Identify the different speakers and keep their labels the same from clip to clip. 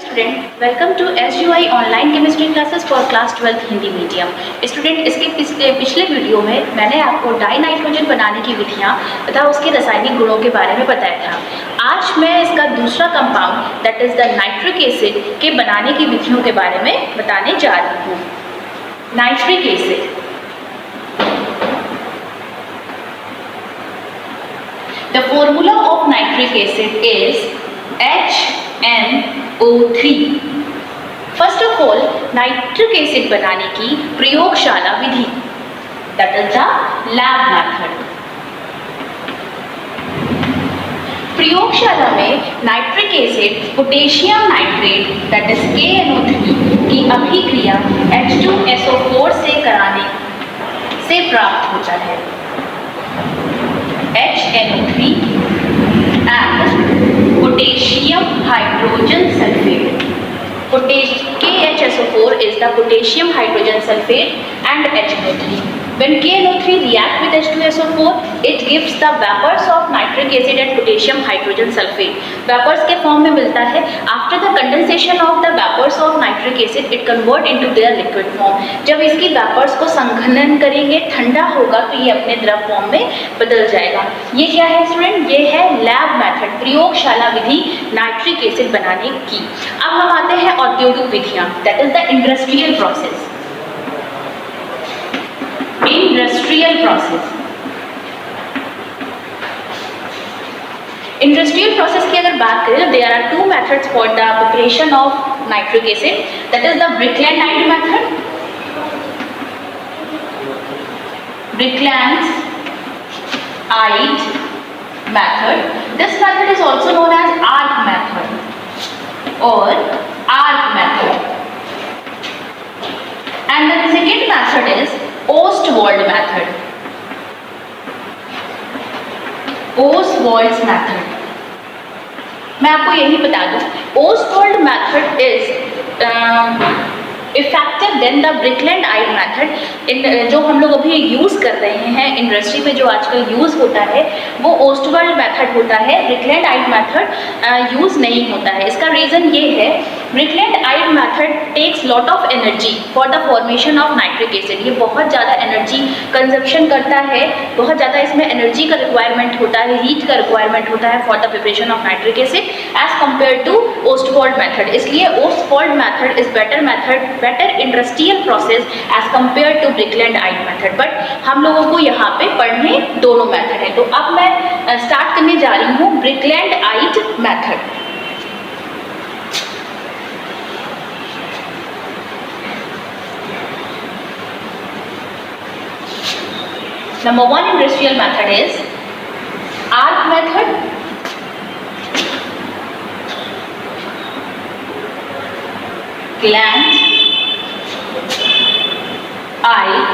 Speaker 1: Student, welcome to SUI online chemistry classes for class 12 Hindi medium. Student, इसके पिछले video में मैंने आपको डाई नाइट्रोजन बनाने की विधियाँ तथा उसके रासायनिक गुणों के बारे में बताया था। आज मैं इसका दूसरा compound that is the nitric acid के बनाने की विधियों के बारे में बताने जा रही हूँ। Nitric acid, the formula of nitric acid is HNO3। First of all nitric acid बनाने की प्रयोगशाला विधि that is the lab method. प्रयोगशाला में nitric acid potassium nitrate that is KNO3 की अभिक्रिया H2SO4 से कराने से प्राप्त होता है। HNO3 and potassium hydrogen sulfate. KHSO4 is the potassium hydrogen sulfate and HNO3. When KNO3 react with H2SO4, it gives the vapors of nitric acid and potassium hydrogen sulfate. Vapors के form में मिलता है। After the condensation of the vapors of nitric acid, it convert into their liquid form. जब इसकी vapors को संघनन करेंगे, ठंडा होगा तो ये अपने द्रव फॉर्म में बदल जाएगा। ये क्या है स्टूडेंट? ये है लैब मेथड, प्रयोगशाला विधि नाइट्रिक एसिड बनाने की। अब हम आते हैं औद्योगिक विधियाँ, that is the industrial process. Industrial process, industrial process की अगर बात करें तो there are two methods for the preparation of nitric acid, that is the Birkeland method. Birkeland method. This method is also known as arc method or arc method. And the second method is Ostwald method. Ostwald's method. मैं आपको यही बता दूं, Ostwald method is effective than the Birkeland Eyde method. जो हम लोग अभी use कर रहे हैं इंडस्ट्री में, जो आजकल यूज़ होता है वो ओस्टवर्ल्ड मेथड होता है, ब्रिकलैंड आइड मेथड यूज़ नहीं होता है। इसका रीज़न ये है, Birkeland Eyde method takes lot of energy for the formation of nitric acid. ये बहुत ज़्यादा एनर्जी कंजप्शन करता है, बहुत ज़्यादा इसमें एनर्जी का रिक्वायरमेंट होता है, हीट का रिक्वायरमेंट होता है for the preparation of nitric acid as compare to Ostwald method. इसलिए Ostwald method is better method, better industrial process as compare to Birkeland Eyde method. But हम लोगों को यहाँ पे पढ़ने दोनों मेथड है। तो अब मैं स्टार्ट करने जा रही हूँ Birkeland Eyde method. Number one industrial method is arc method, Brickland Eyde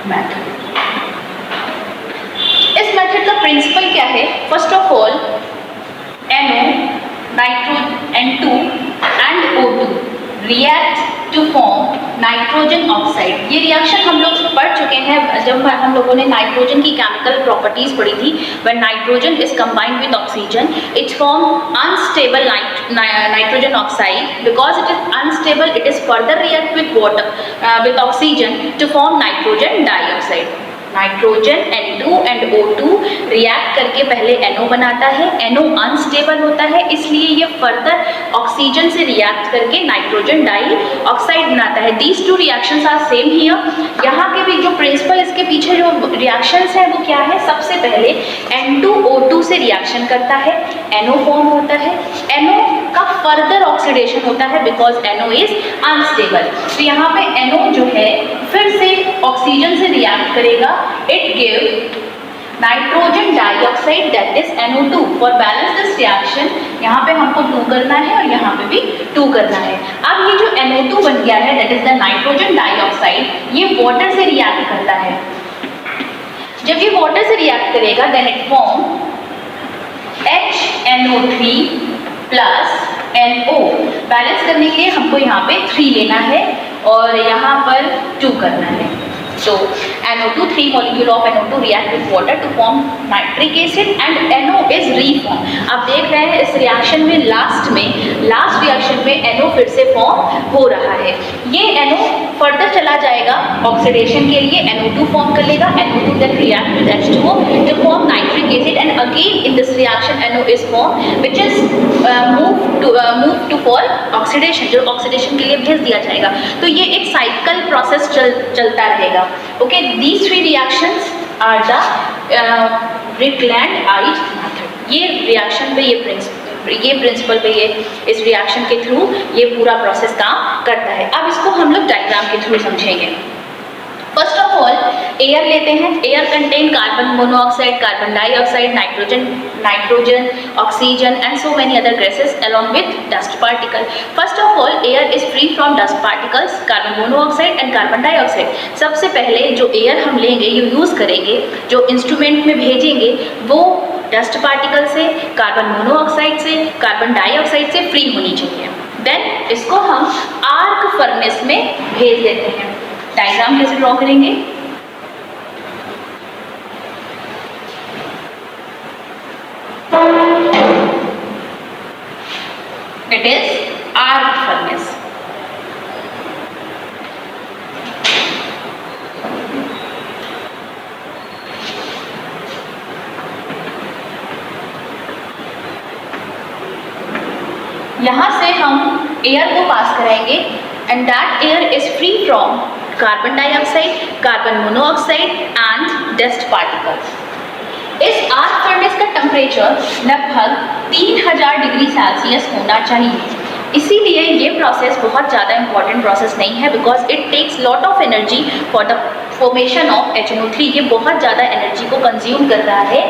Speaker 1: method. इस मेथड का प्रिंसिपल क्या है? First of all NO, N2 and O2 react to form nitrogen oxide. ये रिएक्शन हम लोग पढ़ चुके हैं जब हम लोगों ने नाइट्रोजन की केमिकल प्रॉपर्टीज पढ़ी थी। When nitrogen is combined with oxygen it form unstable nitrogen oxide. Because it is unstable, it is further react with water with oxygen to form nitrogen dioxide. Nitrogen N2 and O2 react करके पहले NO बनाता है। NO unstable होता है, इसलिए ये further oxygen से react करके नाइट्रोजन डाइऑक्साइड बनाता है। These two reactions are same here. यहाँ के भी जो प्रिंसिपल, इसके पीछे जो रिएक्शंस है वो क्या है? सबसे पहले N2O2 से रिएक्शन करता है, NO फॉर्म होता है। NO का फर्दर ऑक्सीडेशन होता है बिकॉज NO इज अनस्टेबल। तो यहाँ पे NO जो है फिर से ऑक्सीजन से रिएक्ट करेगा, it give nitrogen dioxide that is NO2। For balance this reaction यहाँ पे हमको 2 करना है और यहाँ पे भी 2 करना है। अब ये जो NO2 बन गया है that is the nitrogen dioxide, ये वाटर से रिएक्ट करता है। जब ये वाटर से रिएक्ट करेगा then it form HNO3 plus NO। Balance करने के लिए हमको यहाँ पे 3 लेना है और यहाँ पर 2 करना है। So NO2, 3 molecule of NO2 react with water to form nitric acid and NO is reform. आप देख रहे हैं इस रिएक्शन में लास्ट रिएक्शन में NO फिर से फॉर्म हो रहा है। ये NO फर्दर चला जाएगा ऑक्सीडेशन के लिए, NO2 फॉर्म कर लेगा, NO2 then react with H2O to form nitric acid, and again in this reaction NO is formed which is moved to for oxidation, जो ऑक्सीडेशन के लिए भेज दिया जाएगा। तो ये एक साइकिल प्रोसेस चलता रहेगा। Okay, these three reactions are the Brundtland-Eich method। ये रिएक्शन पे ये प्रिंसिपल पे ये इस रिएक्शन के थ्रू ये पूरा प्रोसेस काम करता है। अब इसको हम लोग डायग्राम के थ्रू समझेंगे। फर्स्ट ऑफ ऑल एयर लेते हैं। Air contain carbon monoxide, carbon dioxide, nitrogen, oxygen and so many other gases along with dust particle। First of all air is free from dust particles, carbon monoxide and carbon dioxide. सबसे पहले जो air हम लेंगे, use करेंगे, जो instrument में भेजेंगे वो डस्ट पार्टिकल से, कार्बन मोनोऑक्साइड से, कार्बन डाइऑक्साइड से फ्री होनी चाहिए। देन इसको हम आर्क फर्नेस में भेज देते हैं। डायग्राम कैसे ड्रॉ करेंगे? It is arc furnace. यहां से हम एयर को पास कराएंगे and that air is free from carbon dioxide, carbon monoxide and dust particles. इस आर्क फर्नेस का टेम्परेचर लगभग 3000 डिग्री सेल्सियस होना चाहिए। इसीलिए ये प्रोसेस बहुत ज़्यादा इंपॉर्टेंट प्रोसेस नहीं है, because it takes lot of energy for the formation of HNO3। ये बहुत ज़्यादा एनर्जी को कंज्यूम कर रहा है।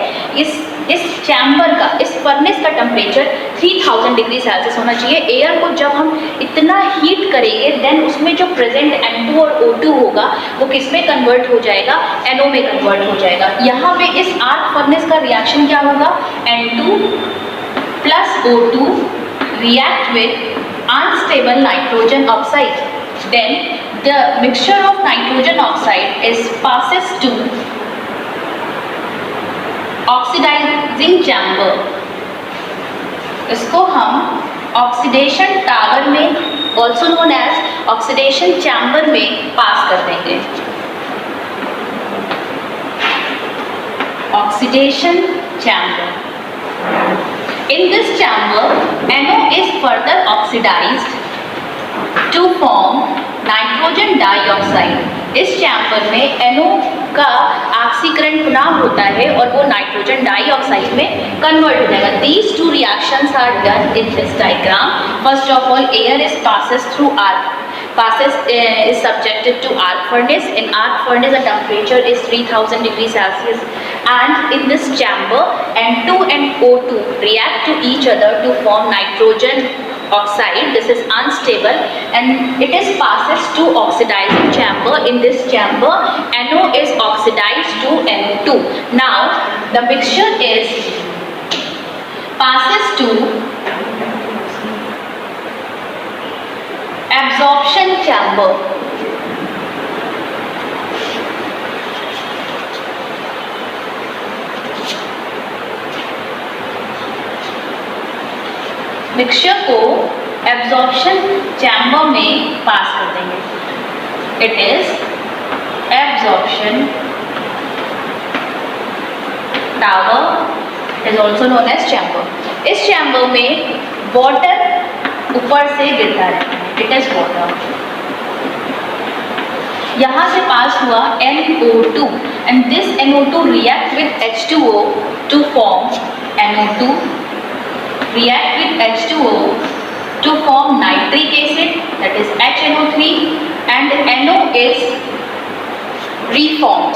Speaker 1: इस चैम्बर का, इस फर्नेस का टेम्परेचर 3000 डिग्री सेल्सियस होना चाहिए। एयर को जब हम इतना हीट करेंगे देन उसमें जो प्रेजेंट N2 और O2 होगा वो किस में कन्वर्ट हो जाएगा? NO में कन्वर्ट हो जाएगा। यहाँ पे इस आर्क फर्नेस का रिएक्शन क्या होगा? N2 plus O2 react with unstable nitrogen oxide. Then the mixture of nitrogen oxide is passes to oxidizing chamber। इसको हम ऑक्सीडेशन टावर में, also known as oxidation chamber में पास कर देंगे। Oxidation chamber. In this chamber, NO is further oxidized to form nitrogen dioxide। इस chamber में NO का ऑक्सीकरण पुनः होता है और वो नाइट्रोजन डाइऑक्साइड में कन्वर्ट हो जाएगा। These two reactions are done in this diagram। First of all, air is is subjected to arc furnace. In arc furnace, the temperature is 3000 degrees Celsius, and in this chamber, N2 and O2 react to each other to form nitrogen oxide. This is unstable and it is passes to oxidizing chamber. In this chamber, NO is oxidized to NO2. Now the mixture is passes to absorption chamber। Mixture को absorption chamber में pass कर देंगे। It is absorption tower, is also known as chamber. इस chamber में water ऊपर से गिरता है, इट इज वाटर। यहाँ से पास हुआ NO2 and this NO2 react with H2O to form NO2, react with H2O to form nitric acid, that is HNO3, and NO is reformed।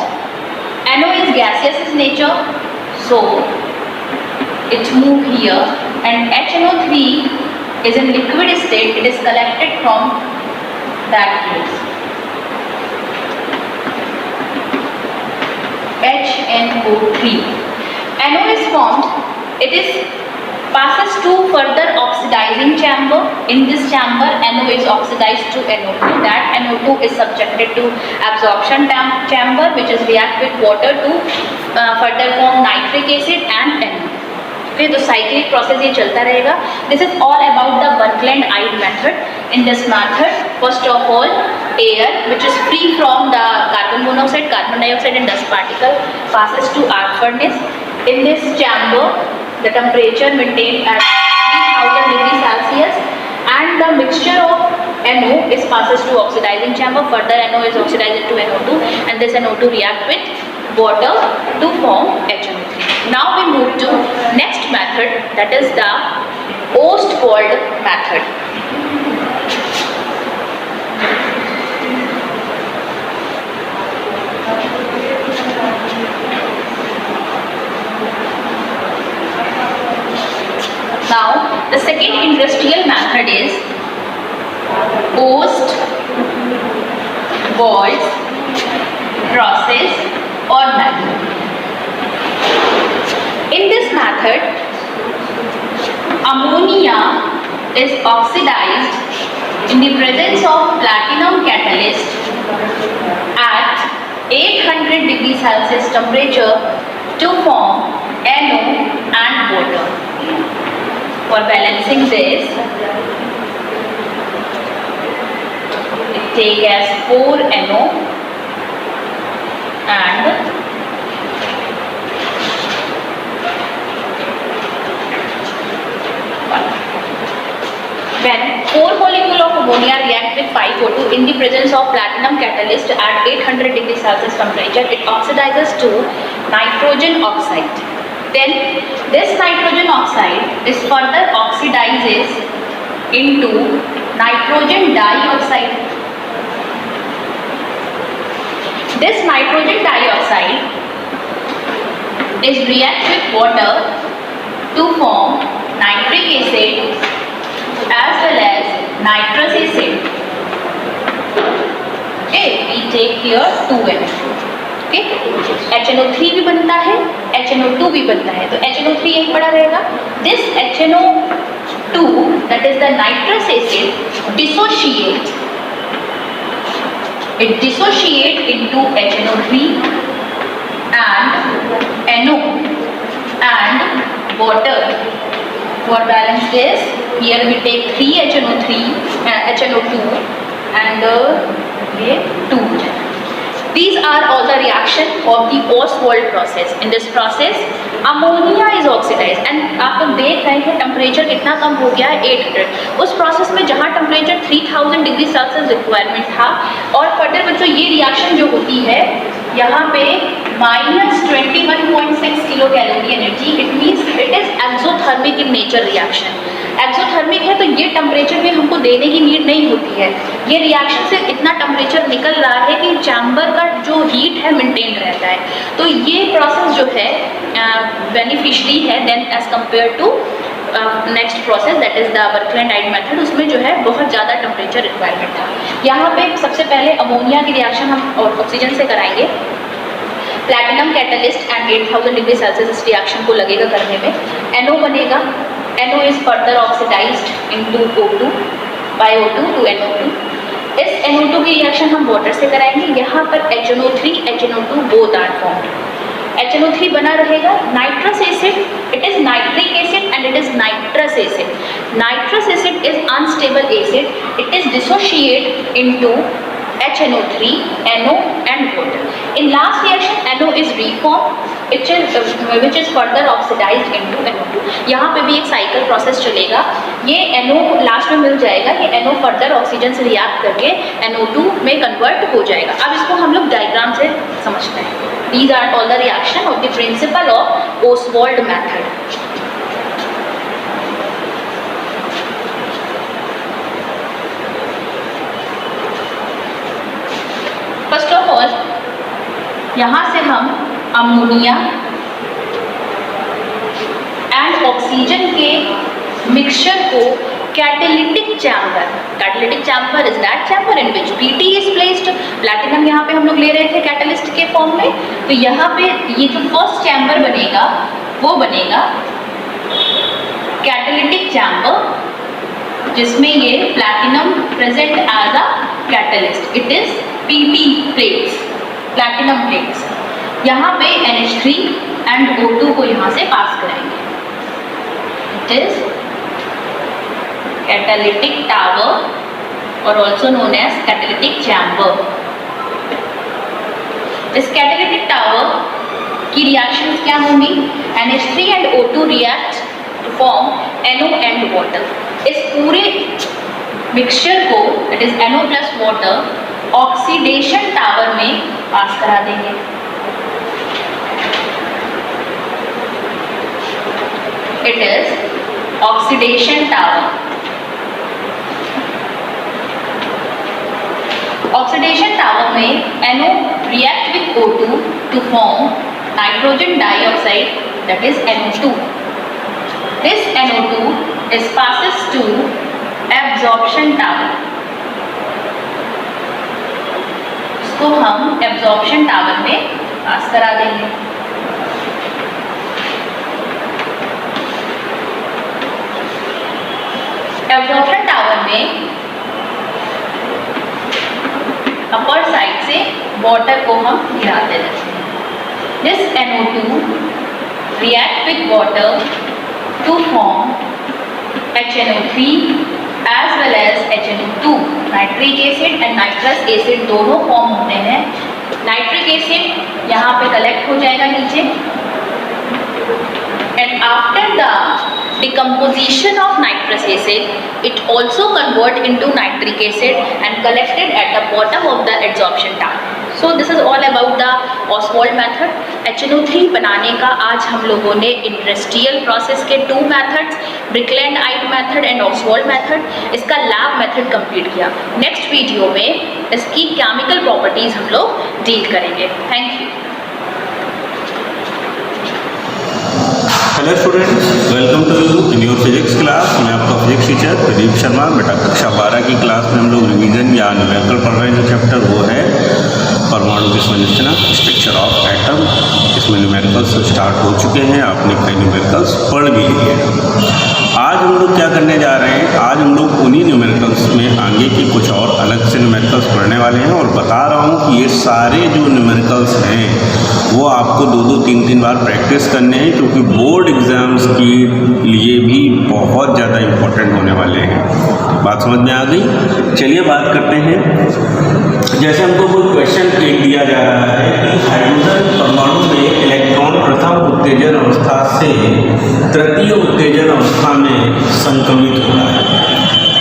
Speaker 1: NO is gaseous in nature, so it move here, and HNO3 is in liquid state, it is collected from that place। HNO3, NO is formed, it is passes to further oxidizing chamber। In this chamber, NO is oxidized to NO2, that NO2 is subjected to absorption chamber which is react with water to further form nitric acid and NO। फिर तो cyclic process ये चलता रहेगा. This is all about the Birkeland Eyde method. In this method first of all air which is free from the carbon monoxide, carbon dioxide and dust particle passes to arc furnace. In this chamber the temperature maintained at 3000 degrees Celsius and the mixture of NO is passes to oxidizing chamber. Further NO is oxidized into NO2 and this NO2 react with water to form HNO3. Now we move to next method, that is the Ostwald method. Now the second industrial method is Ostwald process or method. In this method, ammonia is oxidized in the presence of platinum catalyst at 800 degrees Celsius temperature to form NO and water. For balancing this, it take as 4 NO and 1. When 4 molecule of ammonia react with 5 O2 in the presence of platinum catalyst at 800 degrees Celsius temperature, it oxidizes to nitrogen oxide. Then this nitrogen oxide is further oxidizes into nitrogen dioxide. This nitrogen dioxide is react with water to form nitric acid as well as nitrous acid. Okay, we take here 2N. Okay, HNO3 भी बनता है, HNO2 भी बनता है, तो HNO3 यही पड़ा रहेगा. This HNO2 that is the nitrous acid dissociate into HNO3 and NO and water. For balance this, here we take 3 HNO2 and 2. These are all the reaction of the Ostwald process. In this process, ammonia is oxidized and आप लोग देख रहे हैं temperature कितना कम हो गया है 800. उस प्रोसेस में जहाँ टेम्परेचर 3000 डिग्री सेल्सियस रिक्वायरमेंट था और फर्दर बच्चों ये रिएक्शन जो होती है यहाँ पे -21.6 kilo calorie energy. It means it is exothermic in nature reaction. Exothermic है तो ये टेम्परेचर में हमको देने की नीड नहीं होती है. ये रिएक्शन से इतना टेम्परेचर निकल रहा है कि चैम्बर का जो हीट है मेंटेन रहता है. तो ये प्रोसेस जो है बेनिफिशियरी है than as compare to next process that is the Birkeland Eyde method. उसमें जो है बहुत ज़्यादा टेम्परेचर रिक्वायरमेंट था. यहाँ पे सबसे पहले अमोनिया की रिएक्शन हम ऑक्सीजन से कराएंगे. Platinum catalyst and 8000 degree Celsius इस रिएक्शन को लगेगा करने में. NO बनेगा. NO is further oxidized into O2 by O2 to NO2. इस NO2 की रिएक्शन हम वाटर से कराएंगे. यहाँ पर HNO3, HNO2 both are formed. HNO3 बना रहेगा. Nitrous acid, it is nitric acid and it is nitrous acid. Nitrous acid is unstable acid. It is dissociate into HNO3, NO and water. In last reaction, NO is reformed, which is further oxidized into NO2. यहाँ पे भी एक cycle process चलेगा. ये NO last में मिल जाएगा. ये NO further oxygen से रिएक्ट करके NO2 में कन्वर्ट हो जाएगा. अब इसको हम लोग डायग्राम से समझते हैं. These are all the reaction of the principle of Ostwald method. First of all यहाँ से हम अमोनिया एंड ऑक्सीजन के मिक्सचर को catalytic chamber is that chamber in which PT is placed. Platinum यहाँ पे हम लोग ले रहे थे कैटलिस्ट के फॉर्म में. तो यहाँ पे ये जो फर्स्ट चैम्बर बनेगा वो बनेगा कैटालिटिक चैम्बर जिसमें ये platinum present as a catalyst. It is PT plates, platinum plates. यहाँ पे NH3 एंड O2 को यहाँ से पास कराएंगे. It is catalytic tower or also known as catalytic chamber. इस catalytic tower की रिएक्शंस क्या होंगी? NH3 and O2 react to form NO and water. इस पूरे मिक्सचर को that is NO plus water oxidation tower में पास करा देंगे. It is oxidation tower. Oxidation tower में NO react with O2 to form nitrogen dioxide, that is NO2. This NO2 is passes to absorption tower. इसको हम absorption tower में पास करा देंगे. Absorption tower में अपर साइड से वाटर को हम गिराते रहते हैं. This NO2 react with water to form HNO3 as well as HNO2. Nitric acid and nitrous acid दोनों फॉर्म होते हैं. नाइट्रिक एसिड यहाँ पे कलेक्ट हो जाएगा नीचे, and after the decomposition of nitrous acid, it also convert into nitric acid and collected at the bottom of the adsorption tank. So this is all about the Ostwald method. HNO3 बनाने का आज हम लोगों ने industrial process के 2 methods, Birkeland Eyde method and Ostwald method, इसका lab method complete किया. Next video में इसकी केमिकल प्रॉपर्टीज हम लोग डील करेंगे. Thank you.
Speaker 2: Hello students, welcome to you in your physics class. मैं आपका फिजिक्स टीचर प्रदीप शर्मा. बेटा कक्षा 12 की क्लास में हम लोग रिवीजन या न्यूमेरिकल पढ़ रहे हैं. जो चैप्टर वो है परमाणु की संरचना, स्ट्रक्चर ऑफ एटम. इसमें न्यूमेरिकल्स स्टार्ट हो चुके हैं, आपने कई न्यूमेरिकल्स पढ़ भी लिए. आज हम लोग क्या करने जा रहे हैं? आज हम लोग उन्हीं न्यूमेरिकल्स में आगे की कुछ और अलग से न्यूमेरिकल्स पढ़ने वाले हैं. और बता रहा हूँ कि ये सारे जो न्यूमेरिकल्स हैं वो आपको 2-2, 3-3 बार प्रैक्टिस करने हैं, क्योंकि बोर्ड एग्ज़ाम्स के लिए भी बहुत ज़्यादा इम्पोर्टेंट होने वाले हैं. बात समझ में आ गई? चलिए बात करते हैं. जैसे हमको कोई क्वेश्चन दिया जा रहा है कि हाइड्रोजन परमाणु में इलेक्ट्रॉन प्रथम उत्तेजन अवस्था से तृतीय उत्तेजन अवस्था में संक्रमित हो रहा है.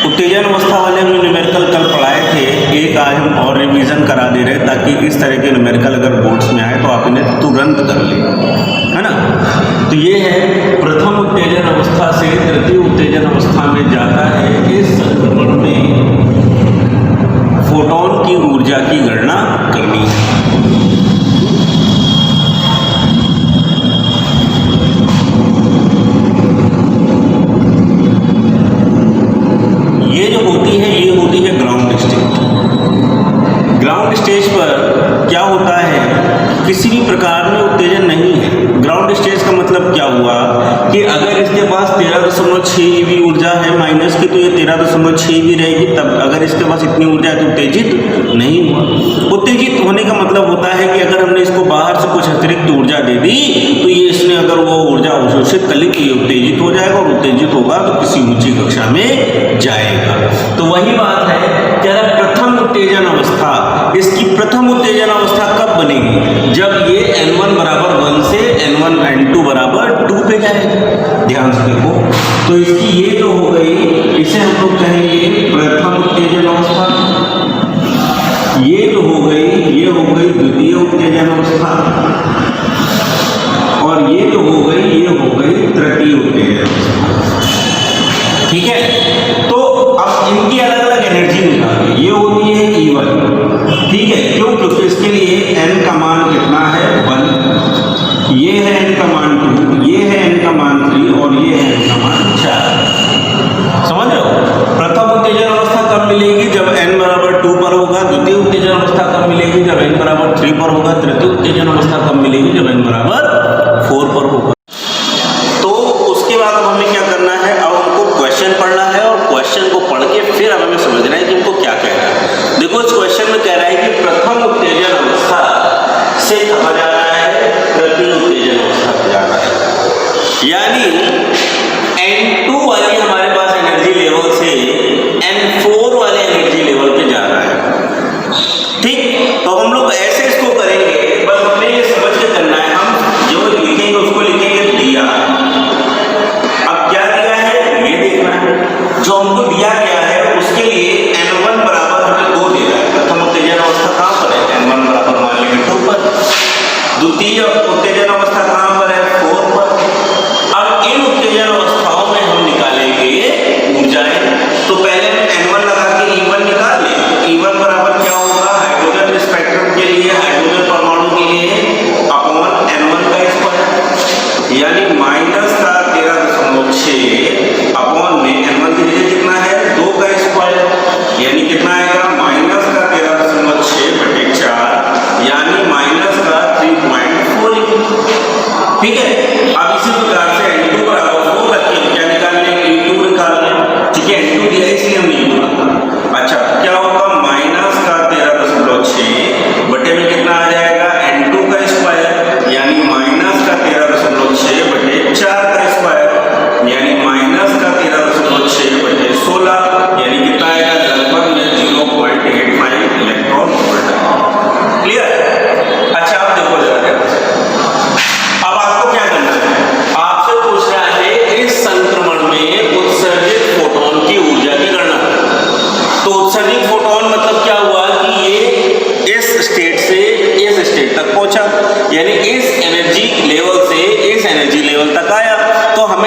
Speaker 2: उत्तेजन अवस्था वाले हमने न्यूमेरिकल कल पढ़ाए थे, एक आज हम और रिवीजन करा दे रहे हैं ताकि इस तरह के न्यूमेरिकल अगर बोर्ड्स में आए तो आप इन्हें तुरंत कर लें, है ना. तो ये है प्रथम उत्तेजन अवस्था से तृतीय उत्तेजन अवस्था में जाता है. इस संक्रमण में फोटोन की ऊर्जा की गणना करनी है. ये जो होती है ये होती है ग्राउंड स्टेट. ग्राउंड स्टेज पर क्या होता है? किसी भी प्रकार में उत्तेजन नहीं है. ग्राउंड स्टेज का मतलब क्या हुआ कि अगर इसके पास 13.6 EV ऊर्जा है माइनस की, तो ये 13.6 भी रहेगी. तब अगर इसके पास इतनी ऊर्जा है तो उत्तेजित नहीं हुआ. उत्तेजित होने का मतलब होता है कि अगर हमने इसको बाहर से कुछ अतिरिक्त ऊर्जा दे दी तो ये इसने अगर वो ऊर्जा अवशोषित कर ली तो ये उत्तेजित हो जाएगा, और उत्तेजित होगा तो किसी ऊंची कक्षा में जाएगा. तो वही बात है कि प्रथम उत्तेजन अवस्था, इसकी प्रथम उत्तेजन अवस्था कब बनेगी? जब ये N1 बराबर 1 से N1 N2 बराबर 2 पे जाएगा. ध्यान से देखो, तो इसकी ये जो हो गई इसे हम लोग कहेंगे प्रथम उत्तेजन अवस्था. ये जो हो गई ये हो गई द्वितीय उत्तेजन अवस्था, और ये जो हो गई ये हो गई तृतीय उत्तेजन अवस्था. ठीक है. तो अब इनकी अलग अलग एनर्जी निकालिए. ये होती है E1. ठीक है, क्यों? क्योंकि इसके लिए n का मान कितना है? 1. ये है n का मान 2, ये है n का मान 3, और ये है n का मान 4. समझ रहे हो? प्रथम उत्तेजन अवस्था कब मिलेगी? जब n बराबर 2 पर होगा. द्वितीय उत्तेजन अवस्था कब मिलेगी? जब n बराबर 3 पर होगा. तृतीय उत्तेजन अवस्था कब मिलेगी? जब n बराबर 4 पर होगा. तो उसके बाद अब हमें क्या करना है? अब हमको क्वेश्चन पढ़ना है, और क्वेश्चन को पढ़ के फिर अब हमें समझना है कि हमको क्या कह रहा है. देखो, इस क्वेश्चन में कह रहा है कि प्रथम उत्तेजन अवस्था से कहा जा रहा है तृतीय उत्तेजन अवस्था पे जा रहा है. यानी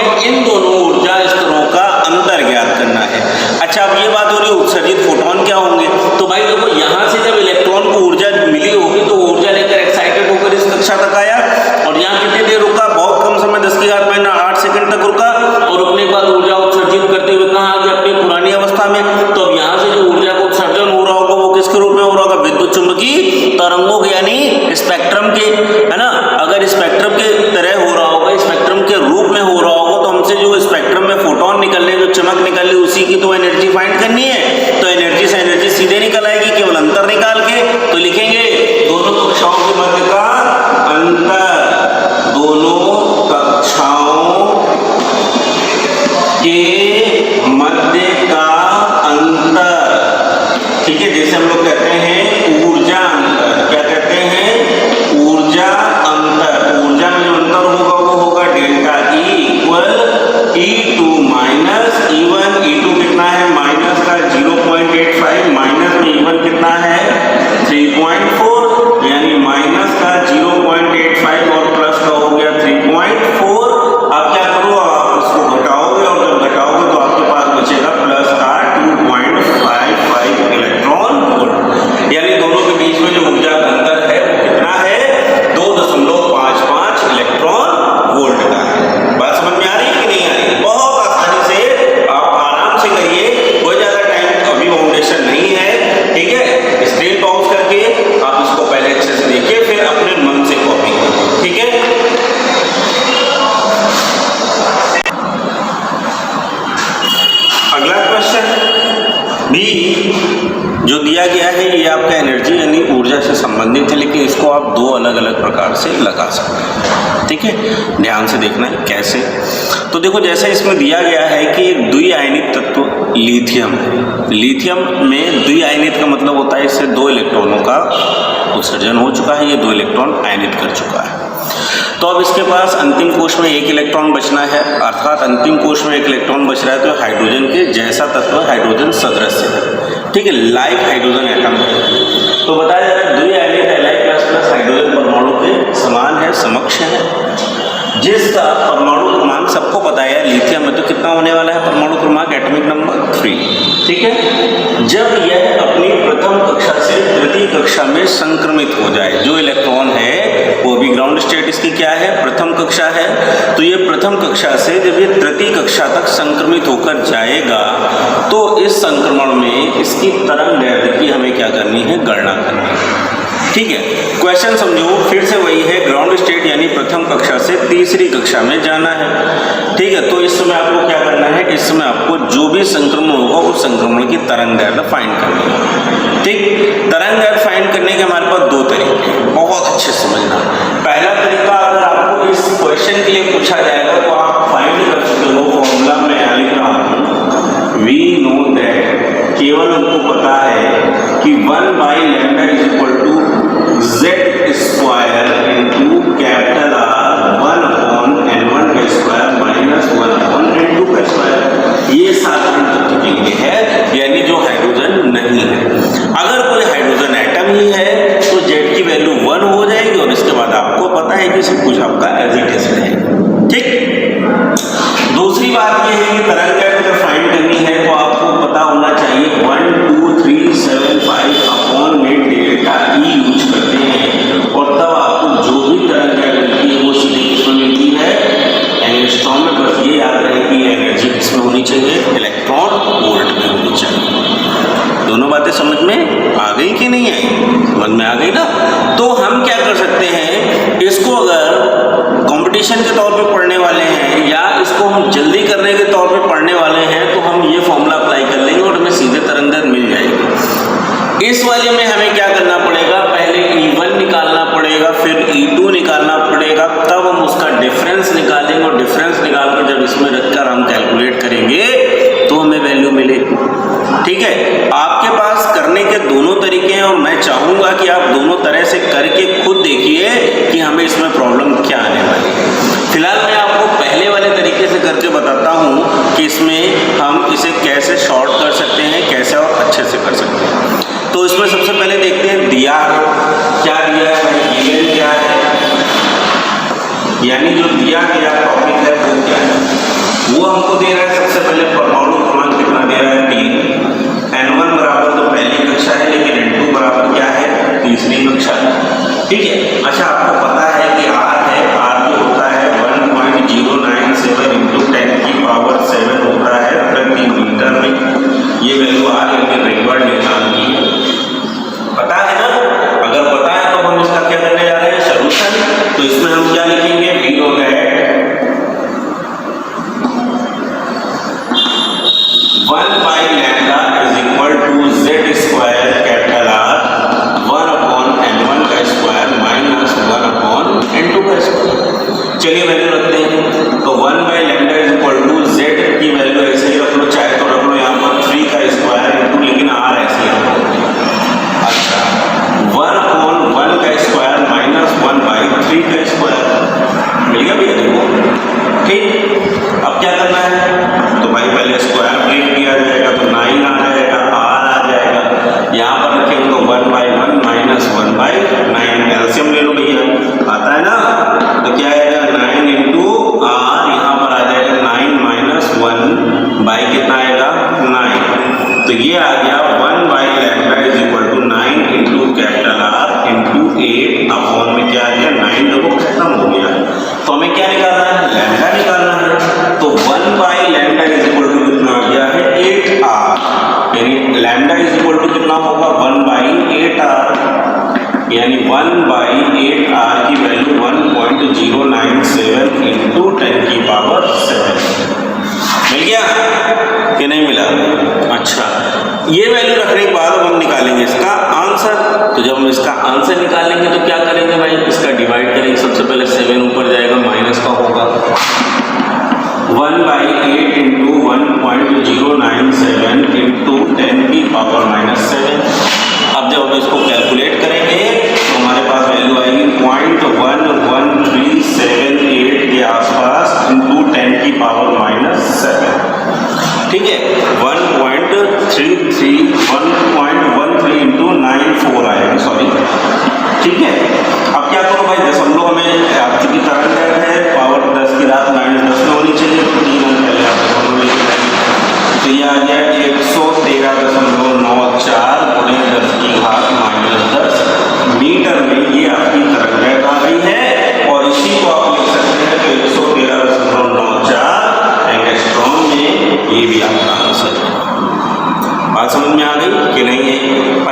Speaker 2: और इन दोनों ऊर्जा स्तरों का अंतर ज्ञात करना है। अच्छा, अब ये बात हो रही है उत्सर्जित फोटोन क्या होंगे। तो भाई देखो, यहाँ से जब इलेक्ट्रॉन को ऊर्जा मिली होगी तो ऊर्जा लेकर एक्साइटेड होकर इस कक्षा तक आया, और यहाँ कितनी देर रुका, बहुत कम समय 10⁻⁸ सेकंड तक रुका, और रुकने के बाद ऊर्जा उत्सर्जित करते हुए कहाँ आ गया, अपनी पुरानी अवस्था में। तो अब यहाँ से जो ऊर्जा का उत्सर्जन हो रहा होगा वो किसके रूप में हो रहा होगा, विद्युत चुंबकीय तरंगों के, यानी स्पेक्ट्रम के, है ना। अगर स्पेक्ट्रम के तरह हो रहा होगा, स्पेक्ट्रम के रूप में हो रहा होगा, तो हमसे जो स्पेक्ट्रम में फोटोन निकल रहे, जो चमक निकल रही, उसी की तो एनर्जी फाइंड करनी है। तो एनर्जी से एनर्जी सीधे निकल आएगी, केवल अंतर निकाल के। तो लिखेंगे दोनों कक्षाओं के मध्य का अंतर, दोनों कक्षाओं के मध्य का अंतर, ठीक है। जैसे हम लोग कहते हैं ऊर्जा अंतर, क्या कहते हैं, ऊर्जा अंतर। ऊर्जा में जो अंतर होगा वो होगा delta E equal E2 minus E1। E2 कितना है, माइनस का 0.85, माइनस में E1 कितना है 3.4, यानी माइनस का 0.85 और प्लस का हो गया 3.4। अब क्या करो, आप इसको घटाओगे, और जब घटाओगे तो आपके पास बचेगा प्लस का 2.55 इलेक्ट्रॉन वोल्ट, यानी दोनों के बीच में जो ऊर्जा का अंतर है वो कितना है, 2.55 इलेक्ट्रॉन वोल्ट का है। बात समझ में आ रही है कि नहीं आ रही? बहुत आसानी से आप आराम से करिए, कोई ज्यादा टाइम अभी फाउंडेशन नहीं है, ठीक है। स्क्रीन पॉज करके आप इसको पहले अच्छे से देखिए, फिर अपने मन से कॉपी करिए, ठीक है। अगला क्वेश्चन भी जो दिया गया है, ये आपका एनर्जी यानी ऊर्जा से संबंधित है, लेकिन इसको आप दो अलग अलग प्रकार से लगा सकते हैं, ठीक है। ध्यान से देखना है कैसे। तो देखो, जैसे इसमें दिया गया है कि एक द्विआयनिक तत्व लिथियम है। लिथियम में द्विआयनित का मतलब होता है इससे 2 इलेक्ट्रॉनों का उत्सर्जन हो चुका है, ये 2 इलेक्ट्रॉन आयनित कर चुका है। तो अब इसके पास अंतिम कोश में 1 इलेक्ट्रॉन बचना है, अर्थात अंतिम कोश में 1 इलेक्ट्रॉन बच रहा है, तो हाइड्रोजन के जैसा तत्व हाइड्रोजन सदृश्य है, ठीक है, लाइक हाइड्रोजन एटम है। तो बताया जा रहा है द्विआयनिक Li++ हाइड्रोजन परमाणु के समान है, समकक्ष है, जिसका परमाणु क्रमांक सबको पता है। लिथियम में तो कितना होने वाला है परमाणु क्रमांक, एटॉमिक नंबर 3, ठीक है। जब यह अपनी प्रथम कक्षा से तृतीय कक्षा में संक्रमित हो जाए, जो इलेक्ट्रॉन है वो भी ग्राउंड स्टेट इसकी क्या है, प्रथम कक्षा है, तो ये प्रथम कक्षा से जब ये तृतीय कक्षा तक संक्रमित होकर जाएगा, तो इस संक्रमण में इसकी तरंग दैर्ध्य की हमें क्या करनी है, गणना करनी है, ठीक है। क्वेश्चन समझो, फिर से वही है, ग्राउंड स्टेट यानी प्रथम कक्षा से तीसरी कक्षा में जाना है, ठीक है। तो इस समय आपको क्या करना है, इस समय आपको जो भी संक्रमण होगा उस संक्रमण की तरंग दैर्ध्य फाइंड करनी है, ठीक। तरंग दैर्ध्य फाइंड करने के हमारे पास 2 तरीके हैं, बहुत अच्छे समझना। पहला तरीका, अगर आपको इस क्वेश्चन के लिए पूछा जाएगा तो आप फाइंड कर सकते हो, फॉर्मूला में लिख रहा हूँ, वी नो दैट, केवल उनको पता है कि 1/λ Z² into capital R 1/N1² minus 1/N2²। ये साधारण तत्व के लिए है, यानी जो हाइड्रोजन नहीं है। अगर कोई हाइड्रोजन एटम ही है तो Z की वैल्यू 1 हो जाएगी, और इसके बाद आपको पता है कि सब कुछ आपका एज इट इज रहेगा, ठीक। दूसरी बात ये है कि तरंग दैर्ध्य फाइंड करनी है तो आपको पता होना चाहिए 12375 डेल्टा E यूज करते हैं, और तब आपको जो भी तरंग दैर्ध्य मिलती है वो सीधी किसमें मिलती है, एंगस्ट्रॉम में। बस ये याद रहे कि एनर्जी किसमें होनी चाहिए, इलेक्ट्रॉन वोल्ट में होनी चाहिए। दोनों बातें समझ में आ गई कि नहीं आई? समझ में आ गई ना। तो हम क्या कर सकते हैं, इसको अगर कंपटीशन के तौर पे पढ़ने वाले हैं या इसको हम जल्दी करने के तौर पे पढ़ने वाले हैं, तो हम ये फॉर्मूला अप्लाई कर लेंगे और हमें सीधे तरंग दैर्ध्य मिल जाएगी। इस वाले में हमें क्या करना पड़ेगा, पहले E1 निकालना पड़ेगा, फिर E2 निकालना पड़ेगा, तब हम उसका डिफरेंस निकालेंगे, और डिफरेंस निकाल कर जब इसमें रखकर हम कैलकुलेट करेंगे तो हमें वैल्यू मिलेगी, ठीक है। आपके पास करने के दोनों तरीके हैं, और मैं चाहूँगा कि आप दोनों तरह से करके खुद देखिए कि हमें इसमें प्रॉब्लम क्या आने वाली है। फिलहाल मैं आपको पहले वाले तरीके से करके बताता हूँ कि इसमें हम इसे कैसे शॉर्ट कर सकते हैं, कैसे और अच्छे से कर सकते हैं। तो इसमें सबसे पहले देखते हैं दिया क्या दिया है, गिवन क्या है, यानी जो दिया गया टॉपिक है वो क्या है। वो हमको दे रहा है सबसे पहले परमाणु क्रमांक कितना दे रहा है 3, N1 बराबर तो पहली कक्षा है, लेकिन N2 बराबर क्या है तीसरी कक्षा है। ठीक है, अच्छा आपको पता है कि R है, R जो होता है 1.097 इंटू 10 की पावर 7 होता है प्रति मीटर में। ये वैल्यू R यानी रेगुलर निकाल की है, पता है ना। अगर पता है तो हम इसका क्या करने जा रहे हैं सॉल्यूशन। तो इसमें हम क्या लिखेंगे, we know that 1 by lambda is equal to z square capital R 1 upon n1 का स्क्वायर माइनस 1 upon n2 का स्क्वायर। चलिए वैल्यू रखते हैं, तो 1 by lambda is equal to z की वैल्यू ऐसे ही रख लो, चाहे तो रख लो यहाँ पर 3 का स्क्वायर इंटू, लेकिन R ऐसे ही रखो। अच्छा 1 upon 1 का स्क्वायर माइनस 1 by 3 का स्क्वायर मिल गया भैया, देखो ठीक। अब क्या करना है, तो भाई पहले स्क्वायर ब्रेक किया जाएगा तो 9 आ जाएगा, R आ जाएगा, यहाँ पर रखेंगे तो 1 by 1 माइनस 1 by 9, एलसीएम ले लो भैया, आता है ना। तो क्या आएगा 9 इंटू R, यहाँ पर आ जाएगा 9 माइनस 1 बाई कितना आएगा 9, तो ये आ गया 1 by lambda is equal to 9 into capital R into 8 upon में क्या आ गया 9, देखो खत्म हो गया। तो हमें क्या निकालना है, लैम्डा निकालना है। तो 1 by lambda is equal to कितना आ गया है 8R, यानी लैम्डा इज इक्वल टू कितना होगा 1 by 8R, यानी 1 by 8R की वैल्यू 1.097 इंटू 10 की पावर 7 मिल गया कि नहीं मिला। अच्छा ये वैल्यू रखने के बाद हम निकालेंगे इसका आंसर। तो जब हम इसका आंसर निकालेंगे तो क्या करेंगे भाई, इसका डिवाइड करेंगे, सबसे पहले 7 ऊपर जाएगा, माइनस का होगा 1 by 8 इंटू 1.097 इंटू 10 की पावर माइनस 7। अब जब हम इसको कैलकुलेट करेंगे तो हमारे पास वैल्यू आएगी 0.1378 के आसपास इंटू 10 की पावर माइनस 7। ठीक है, 1.13 इंटू 94 आएगी, सॉरी। ठीक है, अब क्या करो भाई, दशमलव हमें आप चूंकि तरंग है पावर 10 की रात माइनस 10 में होनी चाहिए, तो 3 अंक पहले आप दशमलव लेके जाएंगे, तो ये आ गया 113.94 गुणे 10 की घात माइनस 10 मीटर में। ये आपकी तरंग आ गई है, और इसी को आप लिख सकते हैं तो 113.94 एंगस्ट्रॉम में, ये भी आपका आंसर है। बात समझ में आ गई कि नहीं है।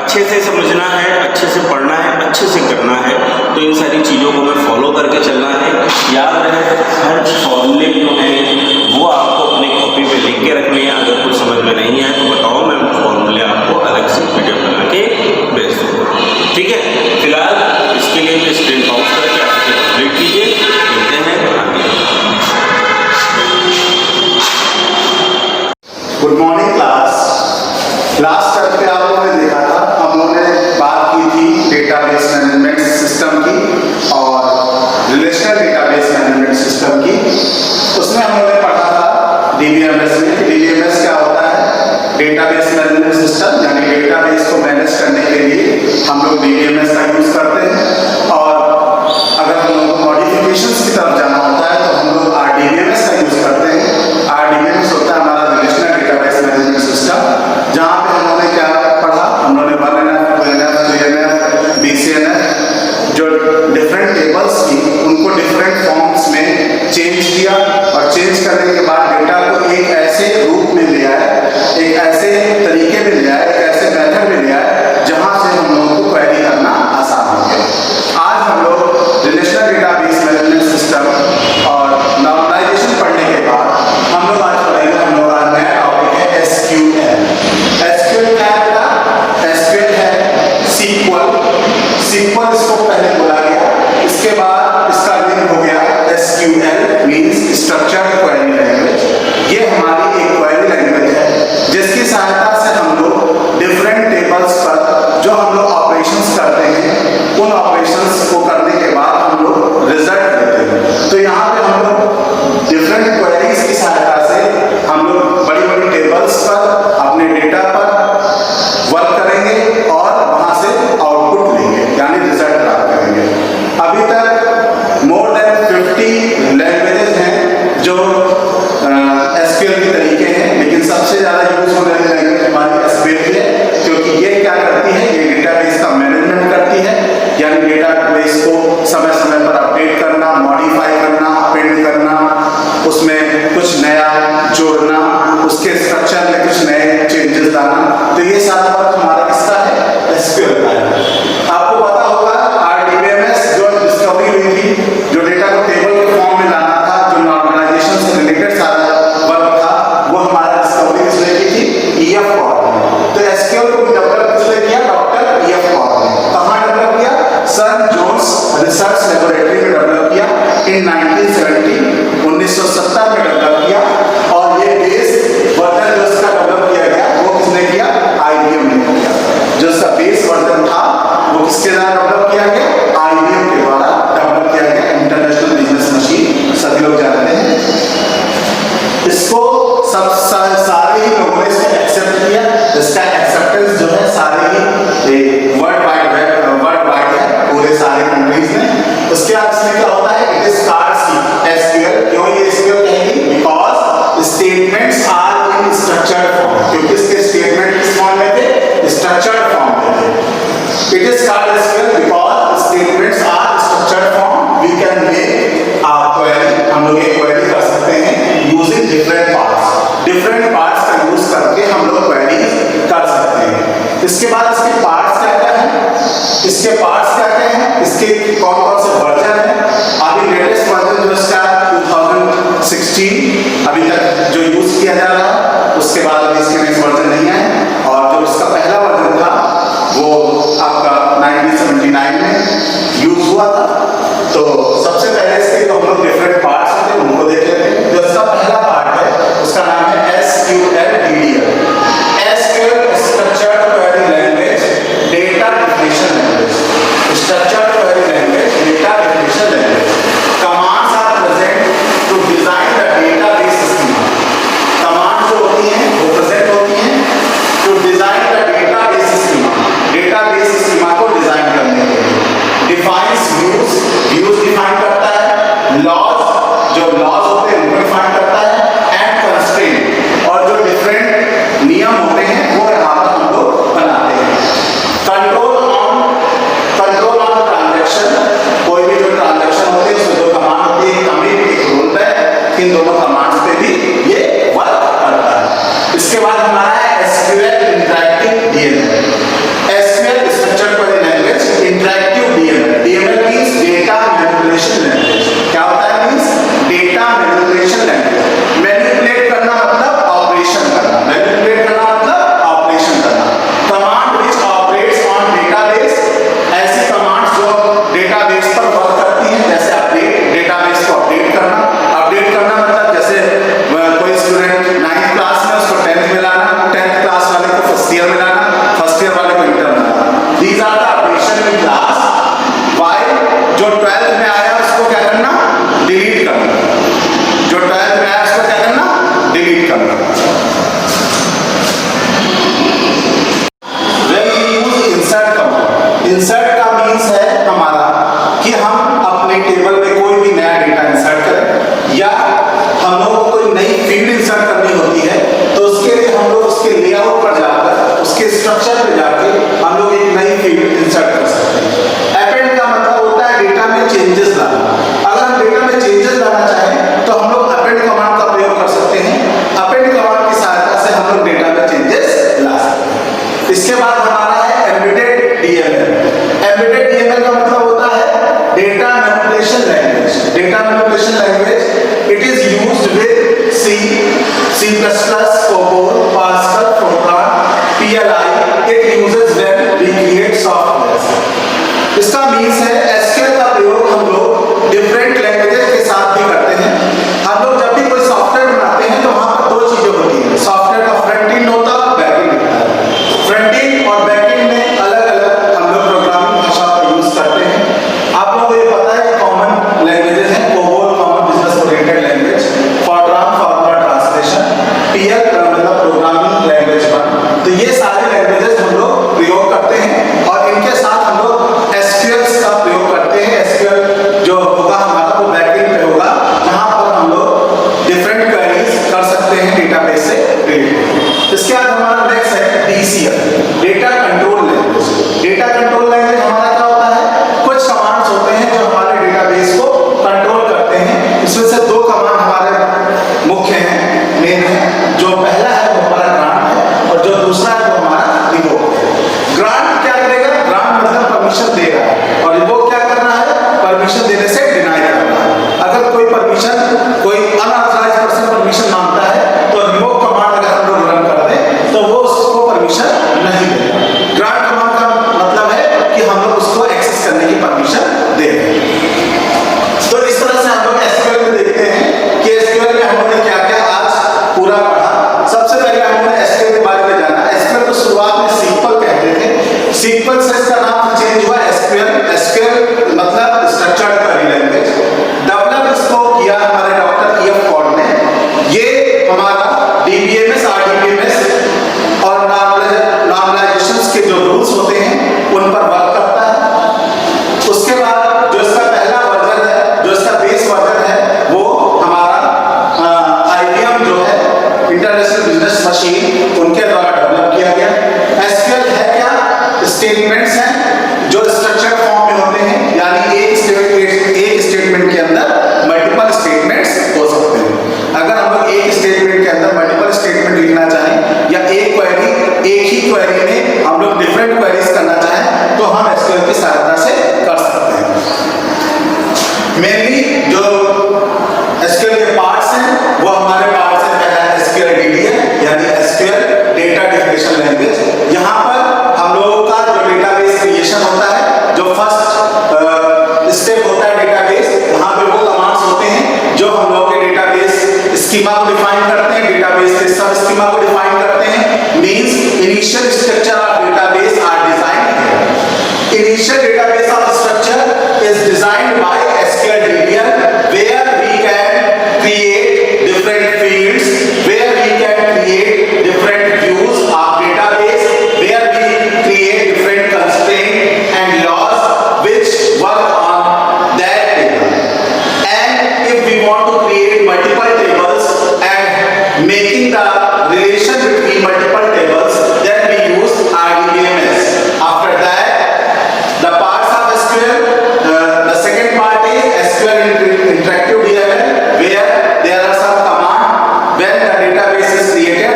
Speaker 2: अच्छे से समझना है, अच्छे से पढ़ना है, अच्छे से करना है, तो इन सारी चीज़ों को हमें फॉलो करके चलना है। याद रहे हर फॉर्मूले जो हैं वो आपको अपनी कॉपी पे लिख के रखने हैं। अगर कुछ समझ में नहीं आए तो बताओ, मैं फॉर्मूले आपको अलग से वीडियो बना के भेज दूँगा। ठीक है, फिलहाल इसके लिए भी स्क्रीन पॉज करके आप इसे कंप्लीट कीजिए, मिलते हैं आगे।
Speaker 3: Good morning class. Last chapter पे आप लोगों ने देखा था, हम लोगों ने बात की थी डेटाबेस मैनेजमेंट सिस्टम की और रिलेशनल डेटाबेस मैनेजमेंट सिस्टम की। उसमें हम लोगों ने पढ़ा था डीबीएमएस में। डीबीएमएस क्या होता है, डेटाबेस मैनेजमेंट सिस्टम, यानी डेटाबेस को मैनेज करने के लिए हम लोग डीबीएमएस का यूज करते हैं। और अगर हम लोग मॉडिफिकेशंस की तरफ जाना होता है तो हम लोग आरडीबीएमएस का यूज करते हैं। आरडीबीएमएस होता है हमारा रिलेशनल डेटाबेस मैनेजमेंट सिस्टम, जहाँ पे हम लोगों ने क्या पढ़ा, हम लोगों ने 1NF, 2NF, 3NF, BCNF, जो डिफरेंट टेबल्स की उनको डिफरेंट फॉर्म्स में चेंज किया, और चेंज करने के बाद डेटा को एक ऐसे रूप में ले आया, एक ऐसे तरीके में ले आया, एक ऐसे मेथड में ले आया जहाँ से हम लोगों को क्वेरी करना आसान सारे ही लोगों ने इसको एक्सेप्ट किया। इसका एक्सेप्टेंस जो है सारे ही वर्ल्ड वाइड है, पूरे सारे कंट्रीज में। उसके बाद इसमें क्या होता है, it is called C SQL. क्यों ये एसक्यूएल कहेंगे? Because statements are in structured form, क्योंकि इसके स्टेटमेंट किस फॉर्म में थे? स्ट्रक्चर्ड फॉर्म में थे। It is called SQL because statements are structured form. We can make a query, हम लोग एक क्वेरी कर सकते हैं यूजिंग डिफरेंट पार्ट्स का यूज करके हम लोग क्वेरी कर सकते हैं। इसके बाद इसके पार्ट्स क्या क्या हैं, इसके कौन कौन से वर्जन है। अभी लेटेस्ट वर्जन जो इसका 2016 अभी तक जो यूज किया जा रहा है, उसके बाद अभी इसके नेक्स्ट वर्जन नहीं है। और जो इसका पहला वर्जन था वो आपका 1979 में यूज हुआ था। तो सबसे पहले इसके जो हम लोग डिफरेंट पार्ट्स होते हैं उनको देख लेते हैं। जो इसका पहला पार्ट है उसका नाम है SQL structured query language data definition language. Structured query language data definition language. Commands are present to design the database schema. Command जो होती हैं वो प्रेजेंट होती हैं to design the database schema को डिजाइन करने के लिए। डिफाइंस व्यूज डिफाइन करता है। लॉज जो लॉज होते हैं उनको डिफाइन करता है। एंड कंस्ट्रेंट और जो डिफरेंट नियम होते हैं वो यहाँ पर हम लोग बनाते हैं। कंट्रोल ऑन ट्रांजैक्शन, कोई भी जो ट्रांजैक्शन होते हैं उसमें जो कमांड होती है कमिट एक रोल है, इन दोनों कमांड्स पे भी ये वर्क करता है। इसके बाद हमारा है SQL interactive DML। SQL structured query language interactive DML। DML means data manipulation language. क्या होता है? Means data manipulation language. Manipulate करना मतलब ऑपरेशन करना। मैनिपुलेट करना मतलब ऑपरेशन करना। Command which operates on database, ऐसी कमांड्स जो डेटाबेस पर वर्क करती हैं, जैसे अपडेट, डेटाबेस को अपडेट करना। अपडेट करना मतलब जैसे कोई स्टूडेंट 9th क्लास में उसको 10th में लाना, 10th क्लास वाले को फर्स्ट ईयर में लाना, फर्स्ट ईयर वाले को इंटर में लाना। These are the operation in class. While जो 12th में आया उसको क्या करना? डिलीट करना। जो 12th में आया उसको क्या करना? डिलीट करना। When we use insert command, insert का मीन्स है हमारा कि हम अपने टेबल में कोई भी नया डेटा इंसर्ट करें, या हम लोगों को कोई नई फील्ड इंसर्ट करनी होती है, तो उसके लिए हम लोग उसके लेआउट पर जाकर, उसके स्ट्रक्चर पे जाके हम लोग एक नई फील्ड इंसर्ट कर सकते हैं। अपेंड का मतलब होता है डेटा में चेंजेस लाना। अगर हम डेटा में चेंजेस लाना चाहें तो हम लोग अपेंड कमांड का प्रयोग कर सकते हैं। अपेंड कमांड की सहायता से हम लोग डेटा में चेंजेस ला सकते हैं। इसके बाद हमारा है एम्बेडेड DML। एम्बेडेड DML का मतलब होता है data manipulation language. Data manipulation language it is used with C++, COBOL, Pascal, Fortran, PLI। It uses when we create software. इसका मीन्स है SQL का प्रयोग हम लोग डिफरेंट लैंग्वेजेस के साथ भी करते हैं। हम लोग जब भी कोई सॉफ्टवेयर बनाते हैं तो वहां पर दो चीजें होती हैं। सॉफ्टवेयर का फ्रंट एंड होता है और बैक एंड होता है। फ्रंट एंड और बैक एंड में अलग अलग हम लोग प्रोग्रामिंग भाषा का यूज करते हैं। आप लोगों को ये पता है कॉमन लैंग्वेजेस हैं। COBOL common business oriented language, Fortran formula translation, PL मतलब प्रोग्रामिंग लैंग्वेज 1। तो ये सारे लैंग्वेजेस हम लोग प्रयोग करते हैं और इनके साथ हम लोग SQL का प्रयोग करते हैं। SQL जो होगा हमारा वो बैकएंड पे होगा, जहां पर हम लोग डिफरेंट क्वेरीज कर सकते हैं डेटाबेस से रिलेटेड। इसके बाद हमारा नेक्स्ट है DCL, data control language. Data control language हमारा क्या होता है? कुछ कमांड्स होते हैं जो हमारे डेटाबेस को कंट्रोल करते हैं। इसमें से दो कमांड हमारे मुख्य हैं, मेन है। जो पहला है वो हमारा ग्रांट है और जो दूसरा है वो हमारा रिवोक है। ग्रांट क्या करेगा? ग्रांट मतलब परमिशन देगा, और रिवोक क्या करना है? परमिशन देने से डिनाई करना है। अगर कोई परमिशन, कोई अनऑथराइज्ड पर्सन परमिशन मांगता है तो रिवोक कमांड अगर हम लोग रन कर दें तो वो उसको परमिशन नहीं देगा। ग्रांट कमांड का मतलब है कि हम लोग उसको एक्सेस करने की परमिशन दे रहे हैं। तो इस तरह से हम लोग SQL में देखते हैं कि SQL में हम लोग ने क्या क्या आज पूरा पढ़ा। सबसे पहले हम लोगों ने SQL के बारे में जाना। SQL को शुरुआत में सिंपल कहते थे। सिंपल से इसका नाम चेंज हुआ SQL मतलब स्ट्रक्चर्ड क्वेरी लैंग्वेज। डेवलप इसको किया हमारे डॉक्टर E.F. कॉड ने। ये हमारा DBMS, RDBMS और नॉर्मलाइजेशंस के जो रूल्स होते हैं उन पर वर्क करता है। उसके बाद जो इसका पहला वर्जन है, जो इसका बेस वर्जन है, वो हमारा IBM जो है इंटरनेशनल बिजनेस मशीन उनके द्वारा डेवलप किया गया। SQL है क्या? स्टेटमेंट्स हैं जो स्ट्रक्चर्ड फॉर्म में होते हैं, यानी एक स्टेटमेंट के अंदर मल्टीपल स्टेटमेंट्स हो सकते हैं। अगर हम लोग एक स्टेटमेंट के अंदर मल्टीपल स्टेटमेंट लिखना चाहें या एक ही क्वेरी में हम लोग डिफरेंट क्वेरीज करना चाहें तो हम SQL की सहायता से कर सकते हैं। मेनली जो SQL के पार्ट्स हैं वो हमारे पार्ट्स हैं, पहला SQL DDL यानी SQL डेटा डेफिनेशन लैंग्वेज। यहाँ पर हम लोगों का जो डेटाबेस क्रिएशन होता है, जो फर्स्ट स्टेप होता है डेटाबेस, यहाँ पे वो कमांड्स होते हैं जो हम लोग के डेटाबेस स्कीमा को डिफाइन करते हैं, डेटाबेस के सब स्कीमा को डिफाइन करते हैं। Means initial structure of database are designed. Initial database of structure is designed by SQL DDL where we can create different fields, where we can create different views of database, where we create different constraints and laws which work on that table. And if we want to create multiple tables and making the relation between multiple tables, then we use RDBMS. After that, the parts of SQL, the second part is SQL Interactive DML, where there are some commands when the database is created.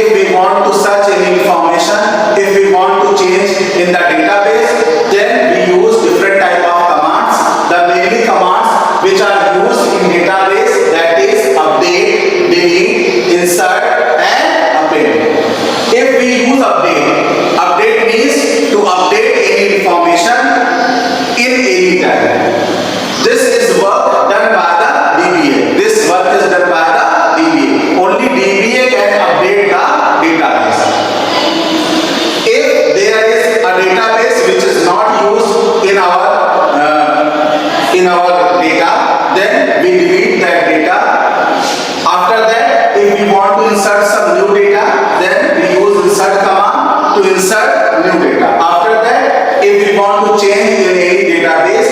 Speaker 3: If we want to search any information, if we want to change in the database, then we use different type of commands. The mainly commands which are used in database, that is update, delete, insert and append. If we use update means to update any information in any time. This is work done by the DBA. This work is done by the DBA. Only DBA can update the database. If there is a database which is not used in our data, then we delete that data. After that, if we want to insert some new data, then we use insert command to insert new data. After that, if we want to change in any database,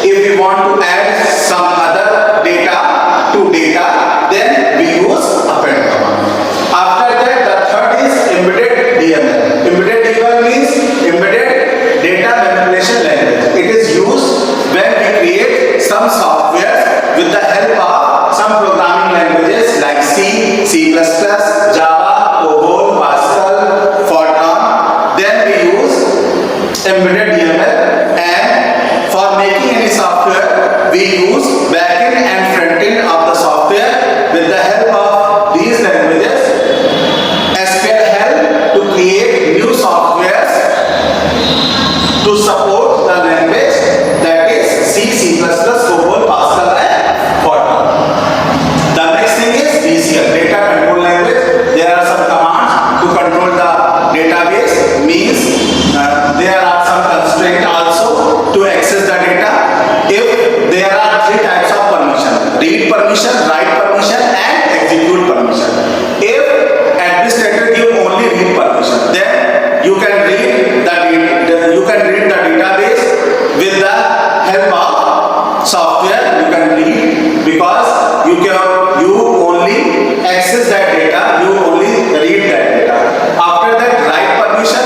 Speaker 3: if we want to add some other data to data, then we use append command. After that, the third is embedded DML. Embedded DML means embedded data manipulation language. It is used when we create some software with the help of some programming languages like C, C++, Java, COBOL, Pascal, Fortran. Then we use embedded DML, and for making any software we use backend and frontend of the software. With the help of these languages, SQL help to create new softwares to support the language, that is C, C++, COBOL, Pascal and Fortran. The next thing is DCL, data control language. There are some commands to control the database, means there are some constraints also to access the data. If there are three types of permission: read permission, write permission and execute permission. If administrator give only read permission, then you can read the database with the help of software. You can read because you only access that data, you only read that data. After that, write permission.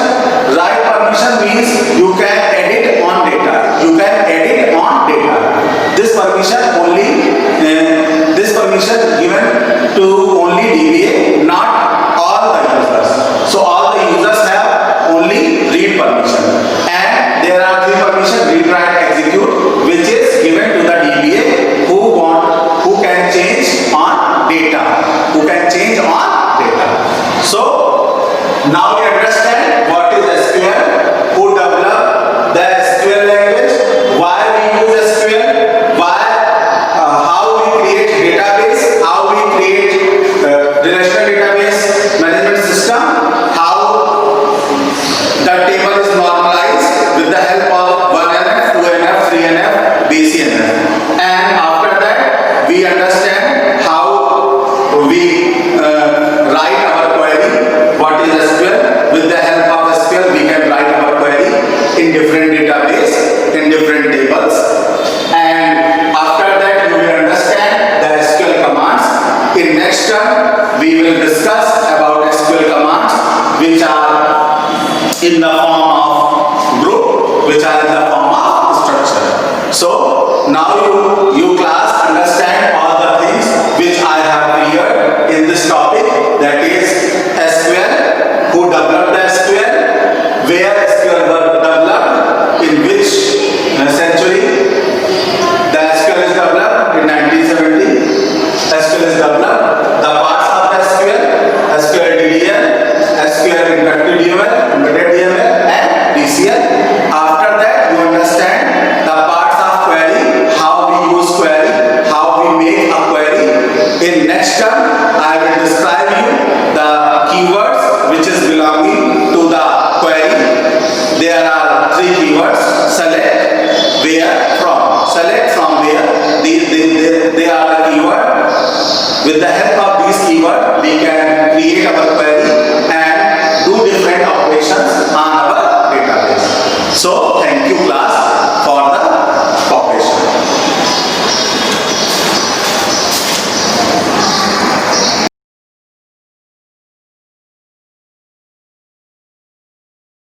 Speaker 3: Write permission means you can edit on data. You can edit on data. This permission given to only DBA, not all the users. So all the users have only read permission, and there are three permissions: read, write, execute, which is given to the DBA who can change on data. discuss about SQL commands which are in the form of group, which are in the form of structure. So now you class understand all the things which I have cleared in this topic, that is SQL, who developed the SQL, where SQL was developed, in which century the SQL is developed, in 1970. SQL is developed, the parts of the SQL, SQL DDL, SQL Interactive DML, Embedded DML and DCL. After that you understand the parts of query, how we use query, how we make a query. In next term I will describe you the keywords which is belonging to the query. There are 3 keywords: select, where, from. Select, from, where. They are the keyword. With the help of these keywords we can create our query